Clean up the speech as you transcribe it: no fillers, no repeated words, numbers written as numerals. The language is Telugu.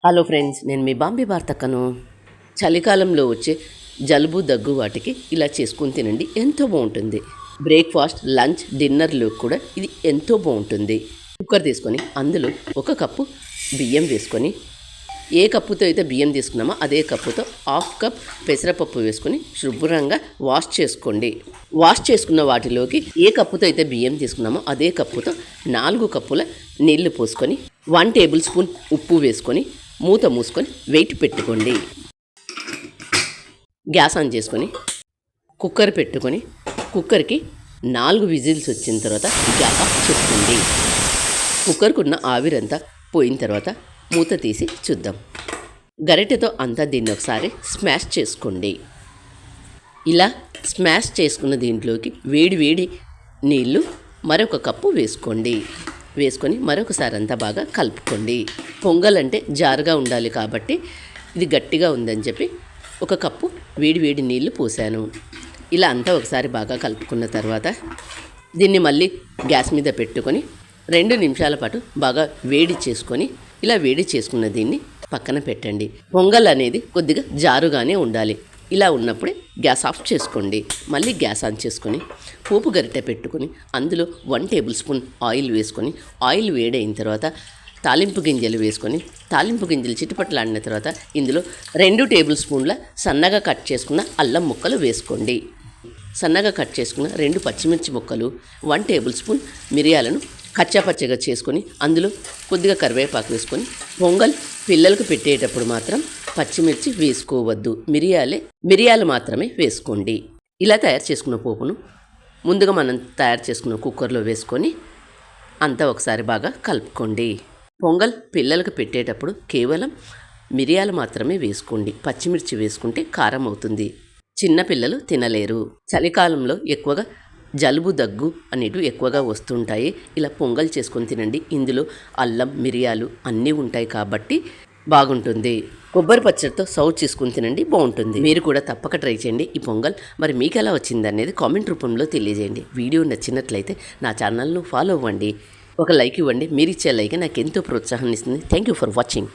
హలో ఫ్రెండ్స్, నేను మీ బాంబే వార్తక్కను. చలికాలంలో వచ్చే జలుబు దగ్గు వాటికి ఇలా చేసుకుని తినండి, ఎంతో బాగుంటుంది. బ్రేక్ఫాస్ట్, లంచ్, డిన్నర్లో కూడా ఇది ఎంతో బాగుంటుంది. కుక్కర్ తీసుకొని అందులో 1 కప్పు బియ్యం వేసుకొని, ఏ కప్పుతో అయితే బియ్యం తీసుకున్నామో అదే కప్పుతో 1/2 కప్ పెసరపప్పు వేసుకొని శుభ్రంగా వాష్ చేసుకోండి. వాష్ చేసుకున్న వాటిలోకి ఏ కప్పుతో అయితే బియ్యం తీసుకున్నామో అదే కప్పుతో 4 కప్పుల నీళ్లు పోసుకొని 1 టేబుల్ స్పూన్ ఉప్పు వేసుకొని మూత మూసుకొని వెయిట్ పెట్టుకోండి. గ్యాస్ ఆన్ చేసుకొని కుక్కర్ పెట్టుకొని కుక్కర్కి 4 విజిల్స్ వచ్చిన తర్వాత గ్యాస్ ఆఫ్ చేసుకోండి. కుక్కర్కు ఉన్న ఆవిరంతా పోయిన తర్వాత మూత తీసి చూద్దాం. గరిటెతో అంతా దీన్ని ఒకసారి స్మాష్ చేసుకోండి. ఇలా స్మాష్ చేసుకున్న దీంట్లోకి వేడి వేడి నీళ్ళు మరొక కప్పు వేసుకోండి. వేసుకొని మరొకసారి అంతా బాగా కలుపుకోండి. పొంగల్ అంటే జారుగా ఉండాలి కాబట్టి ఇది గట్టిగా ఉందని చెప్పి 1 కప్పు వేడి వేడి నీళ్లు పోసాను. ఇలా అంతా ఒకసారి బాగా కలుపుకున్న తర్వాత దీన్ని మళ్ళీ గ్యాస్ మీద పెట్టుకొని 2 నిమిషాల పాటు బాగా వేడి చేసుకొని, ఇలా వేడి చేసుకున్న దీన్ని పక్కన పెట్టండి. పొంగల్ అనేది కొద్దిగా జారుగానే ఉండాలి. ఇలా ఉన్నప్పుడే గ్యాస్ ఆఫ్ చేసుకోండి. మళ్ళీ గ్యాస్ ఆన్ చేసుకొని పోపు గరిటె పెట్టుకొని అందులో 1 టేబుల్ స్పూన్ ఆయిల్ వేసుకొని, ఆయిల్ వేడైన తర్వాత తాలింపు గింజలు వేసుకొని, తాలింపు గింజలు చిటపటలాడిన తర్వాత ఇందులో 2 టేబుల్ స్పూన్ల సన్నగా కట్ చేసుకున్న అల్లం ముక్కలు వేసుకోండి. సన్నగా కట్ చేసుకున్న 2 పచ్చిమిర్చి ముక్కలు, 1 టేబుల్ స్పూన్ మిరియాలను కచ్చాపచ్చగా చేసుకొని అందులో కొద్దిగా కరివేపాకు వేసుకొని, పొంగల్ పిల్లలకు పెట్టేటప్పుడు మాత్రం పచ్చిమిర్చి వేసుకోవద్దు, మిరియాలు మాత్రమే వేసుకోండి. ఇలా తయారు చేసుకున్న పోపును ముందుగా మనం తయారు చేసుకున్న కుక్కర్లో వేసుకొని అంతా ఒకసారి బాగా కలుపుకోండి. పొంగల్ పిల్లలకు పెట్టేటప్పుడు కేవలం మిరియాలు మాత్రమే వేసుకోండి. పచ్చిమిర్చి వేసుకుంటే కారం అవుతుంది, చిన్నపిల్లలు తినలేరు. చలికాలంలో ఎక్కువగా జలుబు దగ్గు అనేటివి ఎక్కువగా వస్తుంటాయి. ఇలా పొంగల్ చేసుకొని తినండి. ఇందులో అల్లం, మిరియాలు అన్నీ ఉంటాయి కాబట్టి బాగుంటుంది. కొబ్బరి పచ్చడితో సర్వ్ చేసుకుని తినండి, బాగుంటుంది. మీరు కూడా తప్పక ట్రై చేయండి ఈ పొంగల్. మరి మీకు ఎలా వచ్చింది అనేది కామెంట్ రూపంలో తెలియజేయండి. వీడియో నచ్చినట్లయితే నా ఛానల్ను ఫాలో అవ్వండి, ఒక లైక్ ఇవ్వండి. మీరు ఇచ్చే లైక్ నాకు ఎంతో ప్రోత్సాహాన్ని ఇస్తుంది. Thank you for watching.